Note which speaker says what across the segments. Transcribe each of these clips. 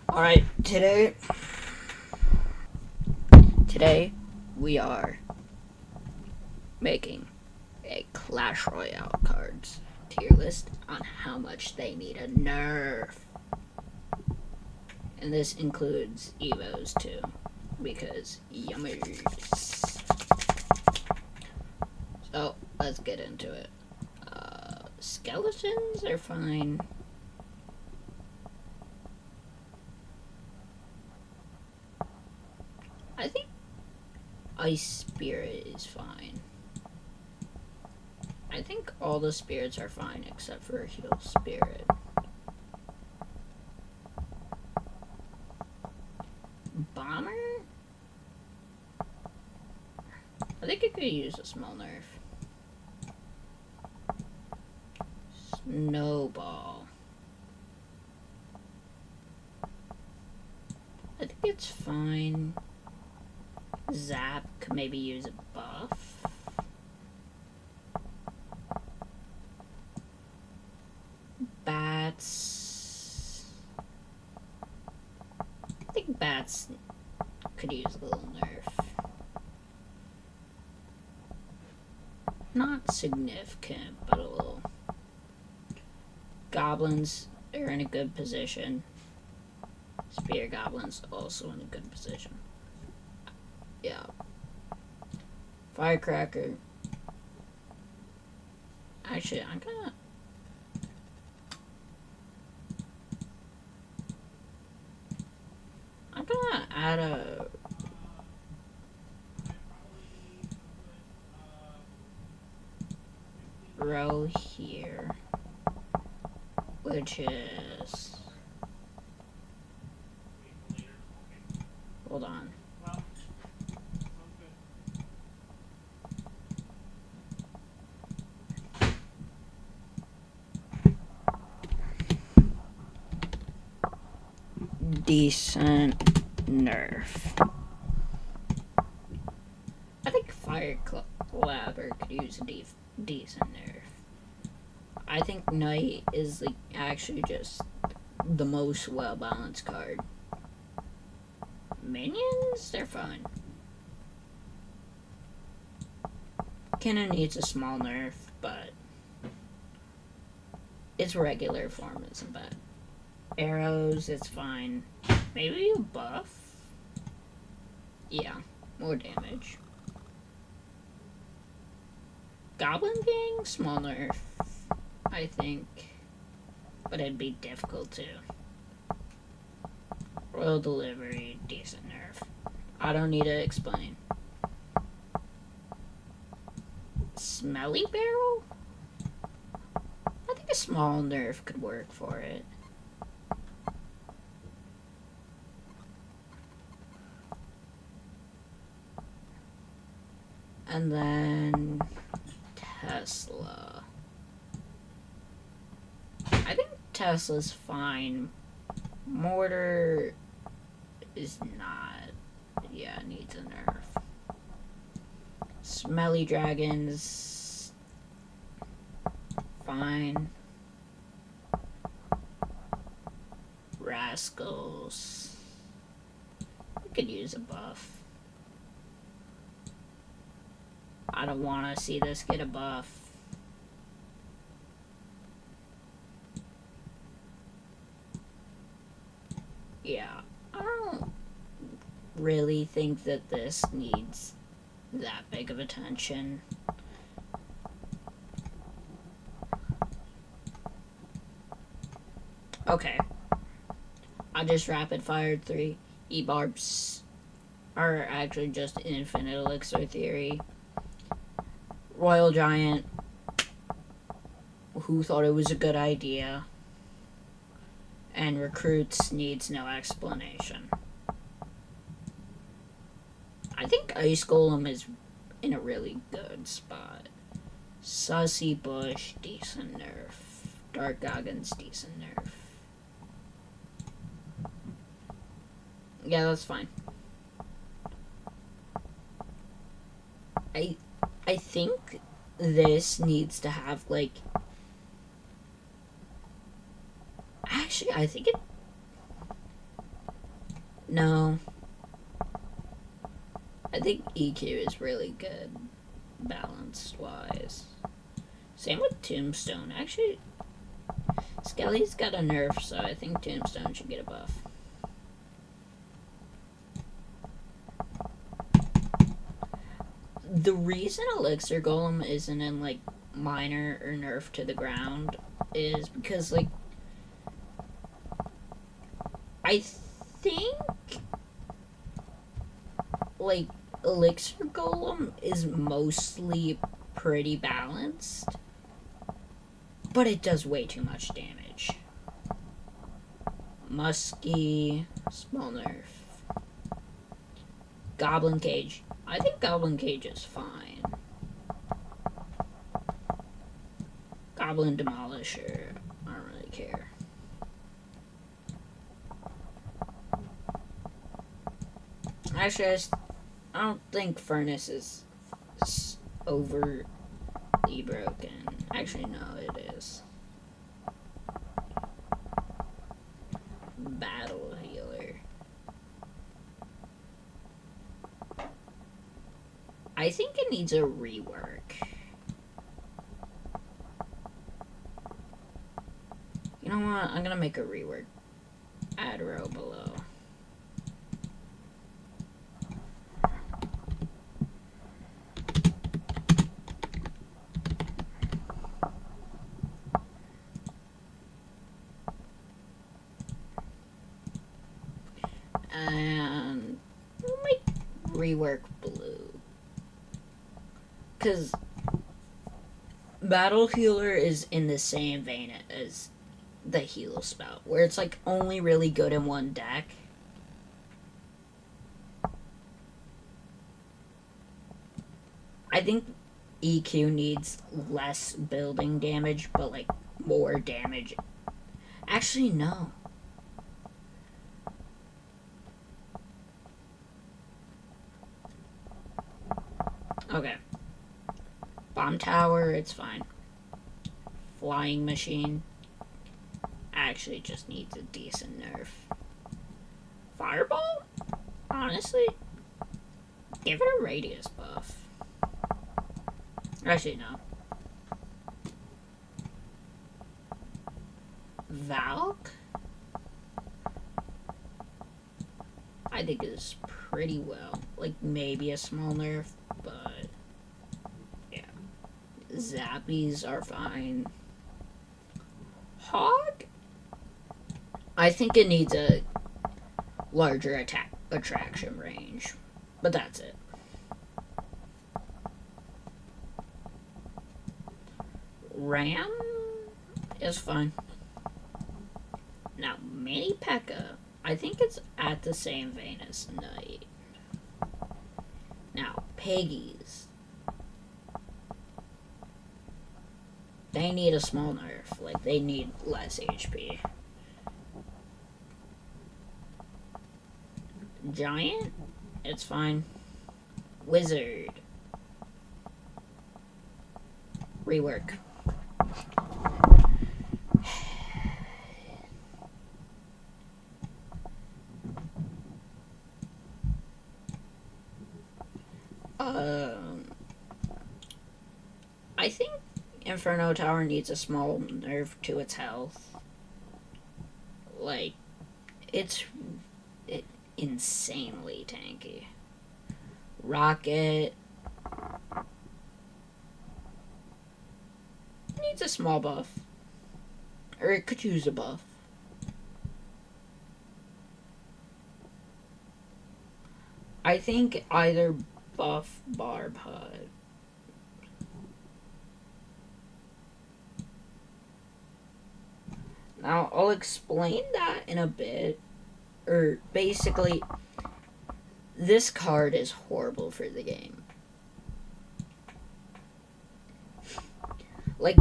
Speaker 1: Alright, today we are making a Clash Royale cards tier list on how much they need a nerf. And this includes Evos too, because yummers. So, let's get into it. Skeletons are fine. I think Ice Spirit is fine. I think all the spirits are fine except for Heal Spirit. Bomber? I think it could use a small nerf. Snowball. I think it's fine. Zap could maybe use a buff. Bats. I think bats could use a little nerf. Not significant, but a little. Goblins are in a good position. Spear goblins also in a good position. Yeah. Firecracker. Actually, I'm gonna add a row here, which is, hold on. Decent nerf. I think Fire Clapper could use a decent nerf. I think Knight is like actually just the most well balanced card. Minions, they're fine. Cannon needs a small nerf, but its regular form isn't bad. Arrows, it's fine. Maybe a buff? Yeah, more damage. Goblin Gang, small nerf, I think. But it'd be difficult too. Royal Delivery, decent nerf. I don't need to explain. Smelly Barrel? I think a small nerf could work for it. And then Tesla. I think Tesla's fine. Mortar is not. Yeah, needs a nerf. Smelly Dragons. Fine. Rascals. We could use a buff. I don't want to see this get a buff. Yeah, I don't really think that this needs that big of attention. Okay. I just rapid fired 3. E-barbs are actually just infinite elixir theory. Royal Giant, who thought it was a good idea. And recruits needs no explanation. I think Ice Golem is in a really good spot. Sussy Bush, decent nerf. Dark Goggins, decent nerf. Yeah, that's fine. I think this needs to have like, actually I think No. I think EQ is really good, balanced wise. Same with Tombstone. Actually, Skelly's got a nerf, so I think Tombstone should get a buff. The reason Elixir Golem isn't in, like, minor or nerf to the ground is because, like, I think, like, Elixir Golem is mostly pretty balanced, but it does way too much damage. Musky, small nerf. Goblin Cage. I think Goblin Cage is fine. Goblin Demolisher. I don't really care. Actually, I don't think Furnace is overly broken. Actually, no, it is. Battle Healer. I think it needs a rework. You know what? I'm gonna make a rework. Add row below. And we'll make rework blue. Because Battle Healer is in the same vein as the Heal Spout, where it's like only really good in one deck. I think EQ needs less building damage, but like more damage. Actually, no. Okay. Bomb Tower, it's fine. Flying Machine actually just needs a decent nerf. Fireball? Honestly, give it a radius buff. Actually, no. Valk? I think is pretty well. Like, maybe a small nerf, but yeah. Zappies are fine. Hog? I think it needs a larger attraction range, but that's it. Ram is fine. Now, Mini P.E.K.K.A, I think it's at the same vein as Knight. Now, Piggies. They need a small nerf. Like, they need less HP. Giant? It's fine. Wizard. Rework. I think Inferno Tower needs a small nerf to its health. Like, it's insanely tanky. Rocket needs a small buff. Or it could use a buff. I think either buff Barb HUD. Now, I'll explain that in a bit. Or, basically, this card is horrible for the game. Like,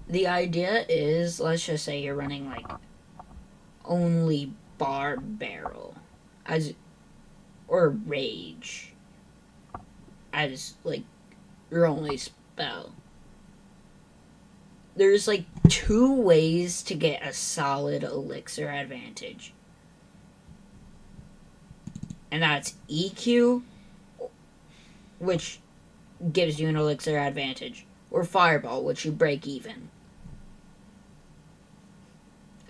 Speaker 1: the idea is, let's just say you're running, like, only Barb Barrel. Or Rage. As, like, your only spell. There's, like, 2 ways to get a solid elixir advantage. And that's EQ, which gives you an elixir advantage, or Fireball, which you break even.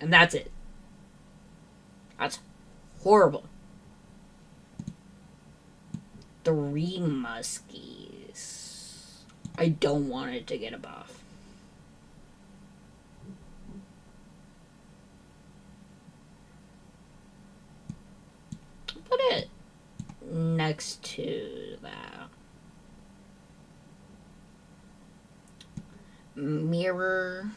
Speaker 1: And that's it. That's horrible. 3 Muskies. I don't want it to get a buff. Put it next to that. Mirror.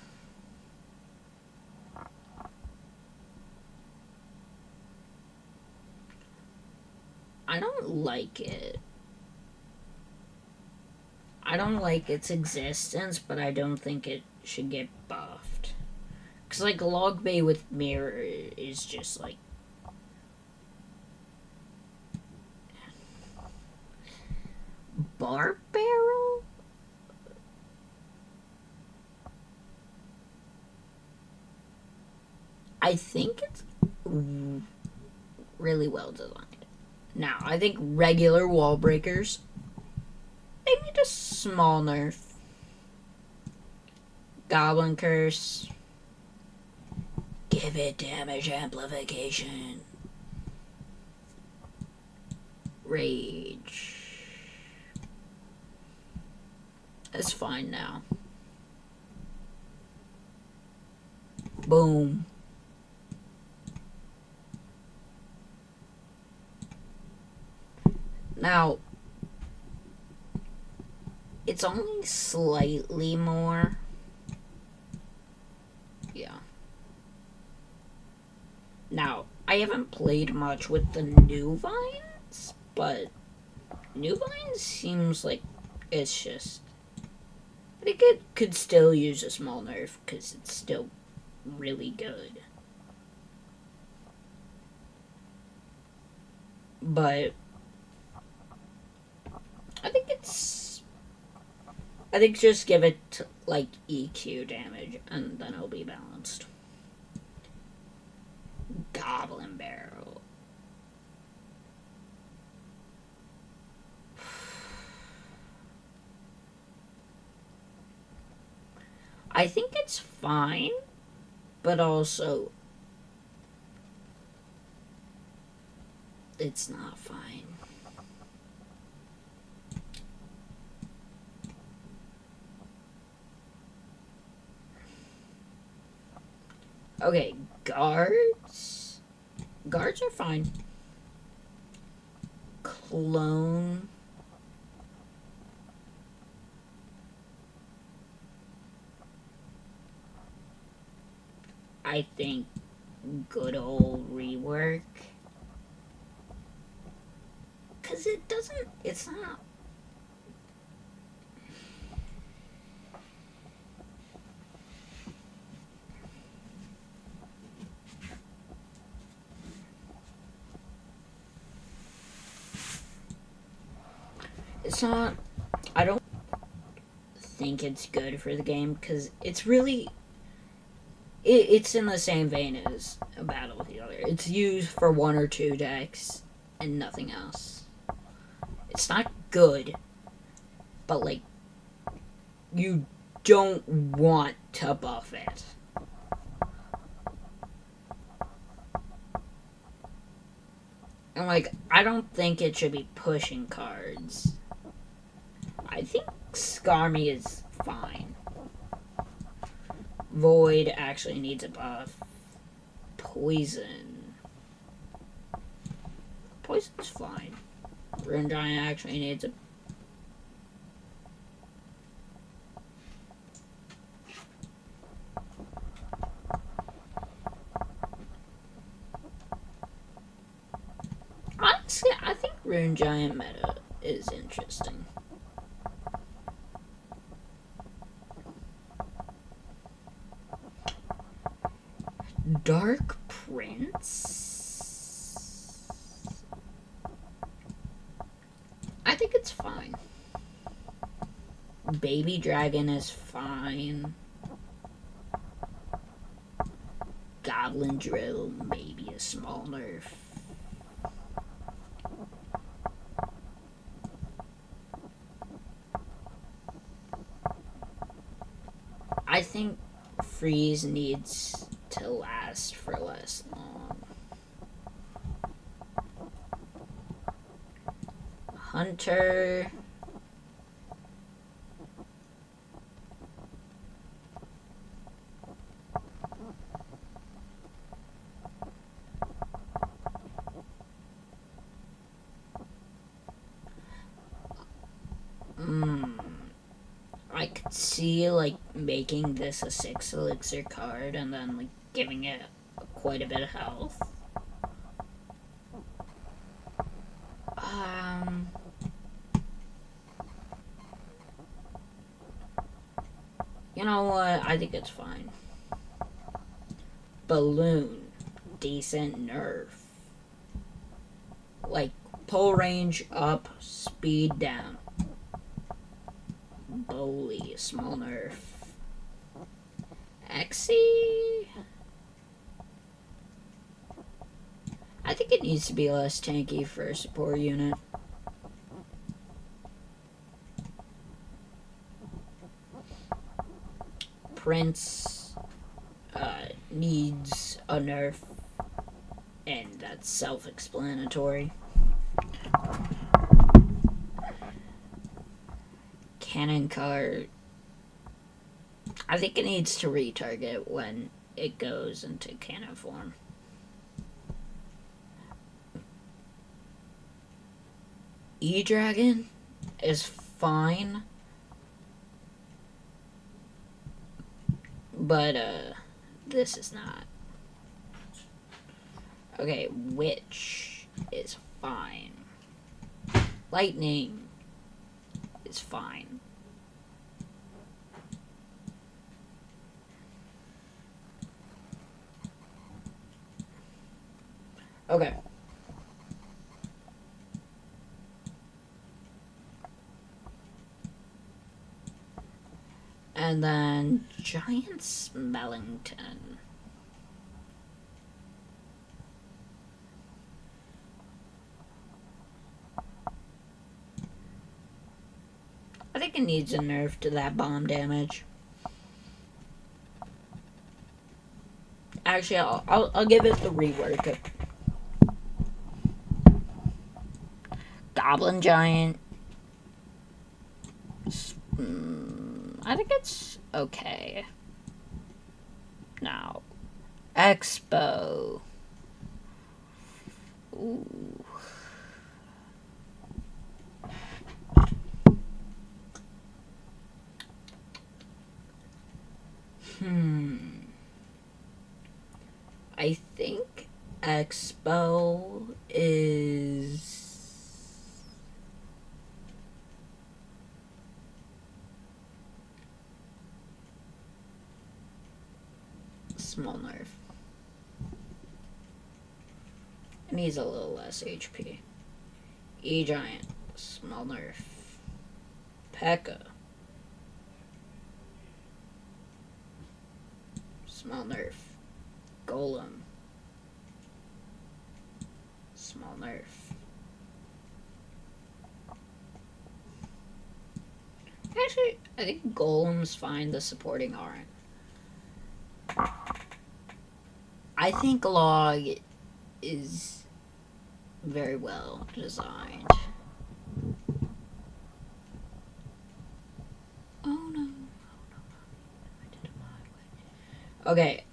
Speaker 1: I don't like it. I don't like its existence, but I don't think it should get buffed. Because, like, Log Bay with Mirror is just, like... Bar Barrel? I think it's really well designed. Now, I think regular wall breakers, they need a small nerf. Goblin Curse. Give it damage amplification. Rage. It's fine now. Boom. Now, it's only slightly more. Yeah. Now, I haven't played much with the new vines, but new vines seems like it's just... I think it could still use a small nerf because it's still really good. But I think just give it like EQ damage and then it'll be balanced. Goblin Barrel. I think it's fine, but also it's not fine. Okay, guards. Guards are fine. Clone. I think good old rework. Because it doesn't, it's not. It's not, I don't think it's good for the game because it's really, it's in the same vein as a Battle Healer. It's used for 1 or 2 decks and nothing else. It's not good, but like, you don't want to buff it. And like, I don't think it should be pushing cards. I think Skarmy is fine. Void actually needs a buff. Poison. Poison's fine. Rune Giant actually needs a... Honestly, I think Rune Giant meta is interesting. Dark Prince? I think it's fine. Baby Dragon is fine. Goblin Drill, maybe a small nerf. I think freeze needs to last for less long. Hunter. I could see, like, making this a 6 elixir card and then, like, giving it quite a bit of health. You know what? I think it's fine. Balloon. Decent nerf. Like, pull range up, speed down. Bully. Small nerf. Exy. I think it needs to be less tanky for a support unit. Prince needs a nerf, and that's self-explanatory. Cannon card, I think it needs to retarget when it goes into cannon form. E-Dragon is fine, but this is not. Okay, Witch is fine. Lightning is fine. Okay. And then Giant Smellington. I think it needs a nerf to that bomb damage. Actually, I'll give it the rework. Goblin Giant. I think it's okay. Now, Expo. Ooh. I think Expo is small nerf. It needs a little less HP. E-Giant, small nerf. P.E.K.K.A. Small nerf. Golem. Small nerf. Actually, I think Golem's fine, the supporting aren't. I think Log is very well designed. Oh no. I did it my way. Okay,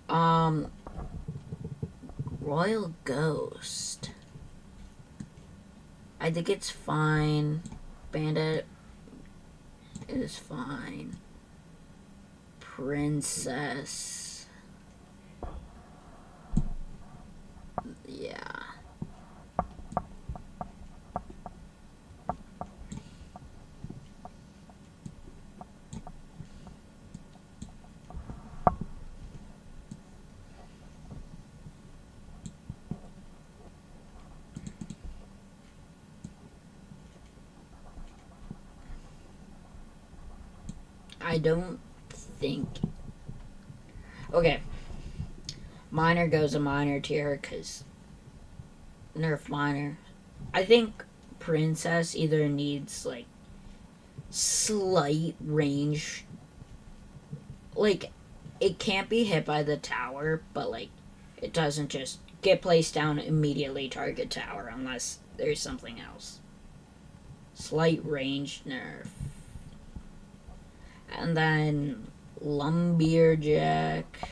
Speaker 1: Royal Ghost. I think it's fine. Bandit is fine. Princess. Yeah. I don't think. Okay. Minor goes a minor tier because nerf minor. I think Princess either needs like slight range. Like it can't be hit by the tower, but like it doesn't just get placed down immediately target tower unless there's something else. Slight range nerf. And then Lumberjack.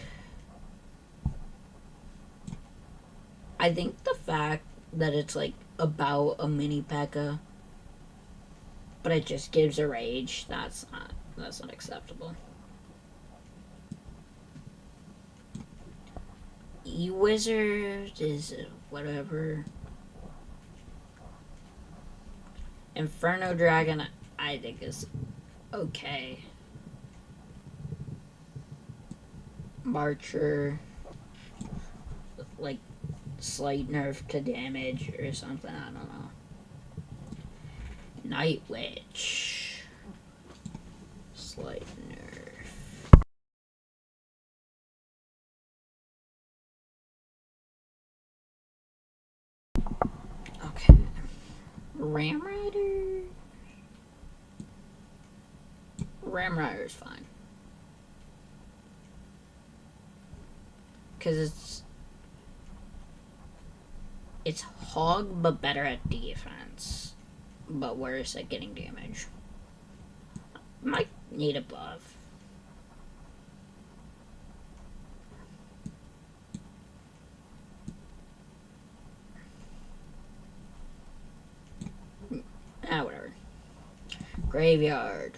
Speaker 1: I think the fact that it's like about a mini P.E.K.K.A, but it just gives a rage, that's not acceptable. E-Wizard is whatever. Inferno Dragon, I think is okay. Marcher, like slight nerf to damage or something, I don't know. Night Witch, slight nerf. Okay. Ram Rider? Ram Rider is fine. Because it's hog, but better at defense. But worse at getting damage. Might need a buff. Whatever. Graveyard.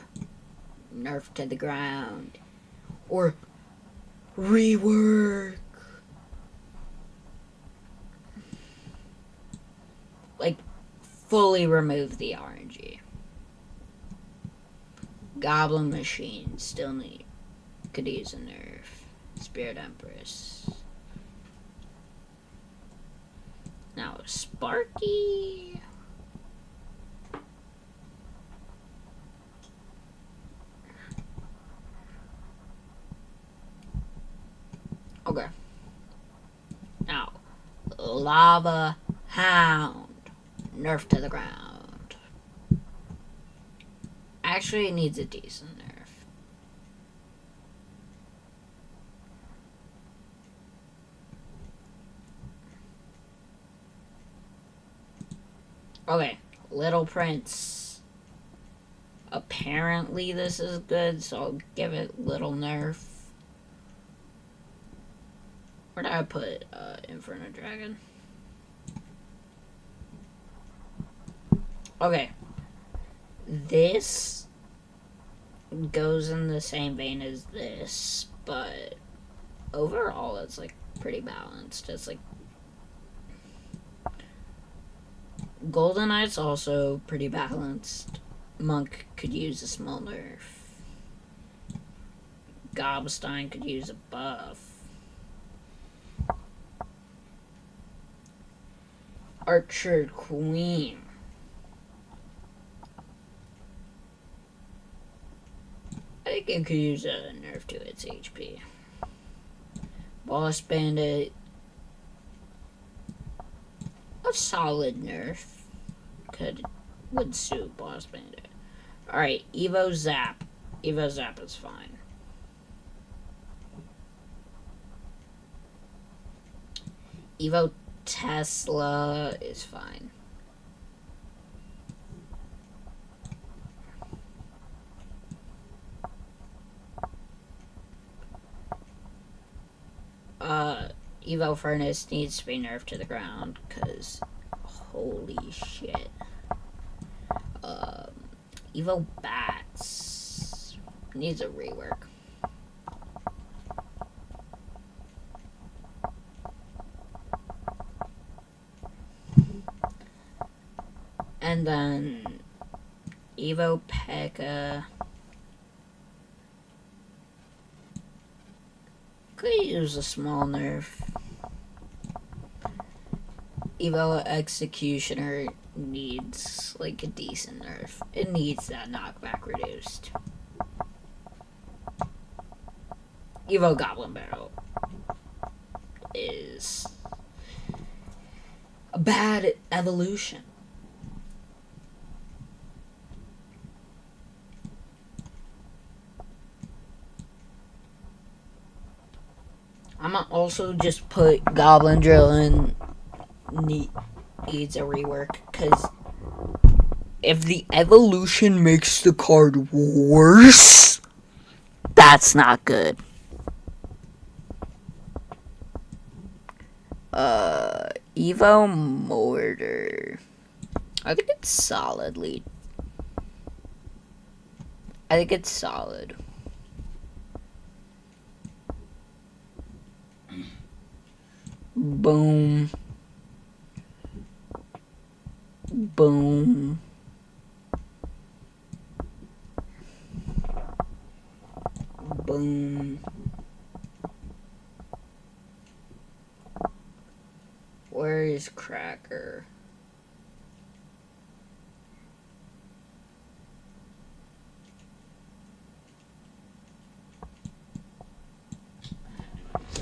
Speaker 1: Nerf to the ground. Or rework. Like, fully remove the RNG. Goblin Machine still could use a nerf. Spirit Empress. Now, Sparky. Okay. Now, Lava Hound. Nerf to the ground. Actually, it needs a decent nerf. Okay, Little Prince. Apparently this is good, so I'll give it little nerf. Where did I put Inferno Dragon? Okay. This goes in the same vein as this, but overall it's like pretty balanced. It's like Golden Knight's also pretty balanced. Monk could use a small nerf. Gobstein could use a buff. Archer Queen. I think it could use a nerf to its HP. Boss Bandit. A solid nerf. Would suit Boss Bandit. Alright, Evo Zap. Evo Zap is fine. Evo Tesla is fine. Evo Furnace needs to be nerfed to the ground, because holy shit. Evo Bats needs a rework. And then Evo P.E.K.K.A. could use a small nerf. Evo Executioner needs like a decent nerf. It needs that knockback reduced. Evo Goblin Barrel is a bad evolution. I'm gonna also just put Goblin Drill in needs a rework, because if the evolution makes the card worse, that's not good. Evo Mortar. I think it's solidly. I think it's solid. Boom. Boom. Boom. Where is Cracker?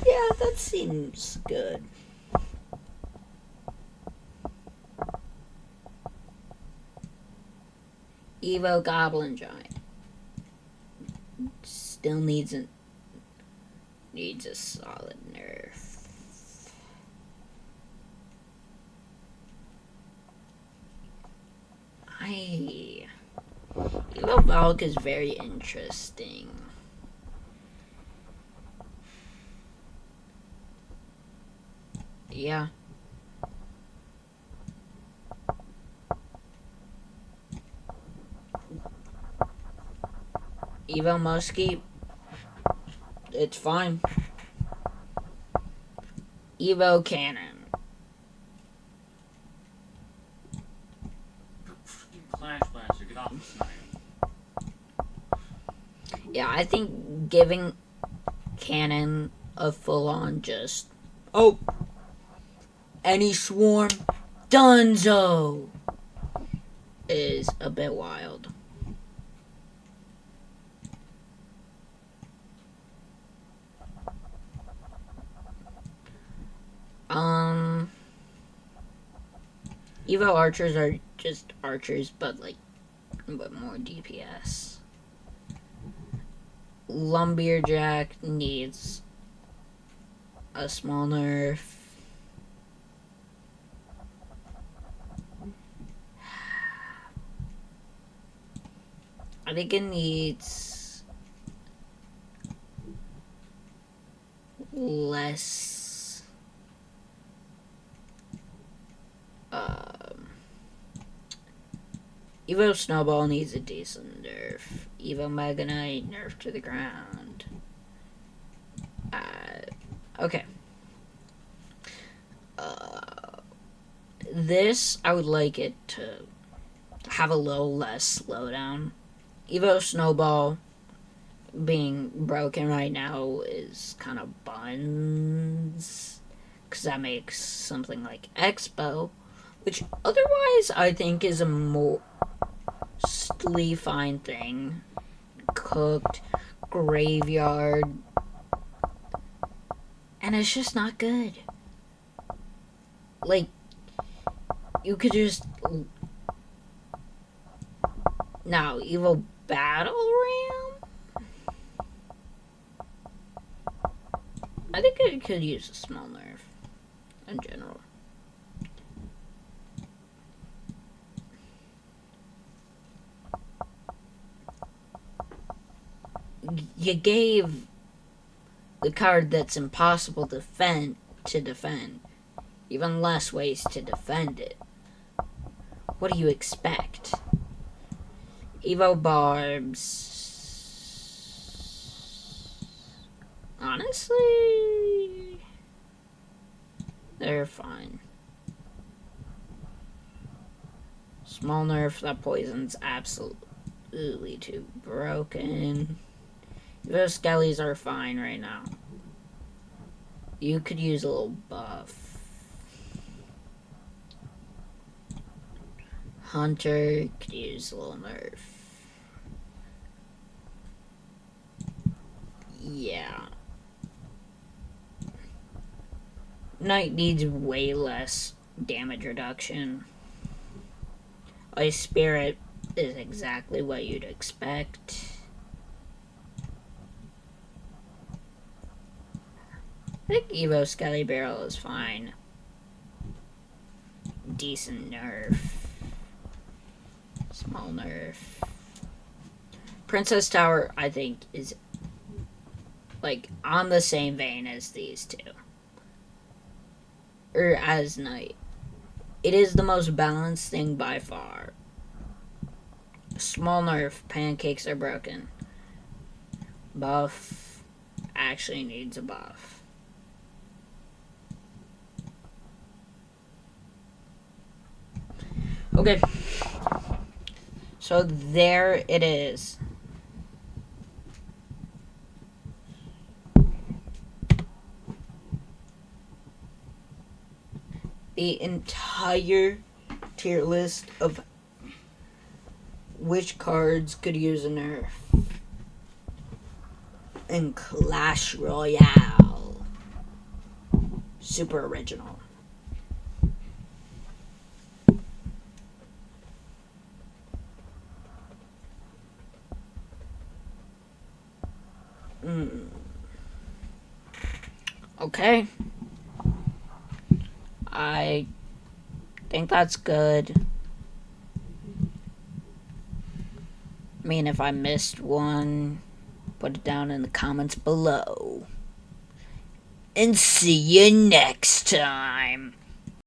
Speaker 1: Yeah, that seems good. Evo Goblin Giant. Still needs a solid nerf. Evo Valk is very interesting. Yeah. Evo Muskie, it's fine. Evo Cannon.
Speaker 2: Flash Blaster, get off the snipe.
Speaker 1: Yeah, I think giving Cannon a full-on just... Oh! Any swarm? Dunzo! Is a bit wild. Evo archers are just archers, but more DPS. Lumberjack needs a small nerf. I think it needs less Evo Snowball needs a decent nerf. Evo Mega Knight, nerf to the ground. Okay. This, I would like it to have a little less slowdown. Evo Snowball being broken right now is kind of buns, because that makes something like Expo, which otherwise I think is a mostly fine thing. Cooked, graveyard, and it's just not good. Like, you could just... Now, Evo Battle Ram? I think it could use a small nerf in general. You gave the card that's impossible to defend even less ways to defend it. What do you expect? Evo Barbs. Honestly, they're fine. Small nerf, that poison's absolutely too broken. Those skellies are fine right now. You could use a little buff. Hunter could use a little nerf. Yeah. Knight needs way less damage reduction. Ice Spirit is exactly what you'd expect. I think Evo Skelly Barrel is fine. Decent nerf. Small nerf. Princess Tower, I think, is like on the same vein as these two. Or as Knight. It is the most balanced thing by far. Small nerf, pancakes are broken. Buff actually needs a buff. Okay. So there it is. The entire tier list of which cards could use a nerf in Clash Royale. Super original. Okay. I think that's good. I mean, if I missed one, put it down in the comments below. And see you next time.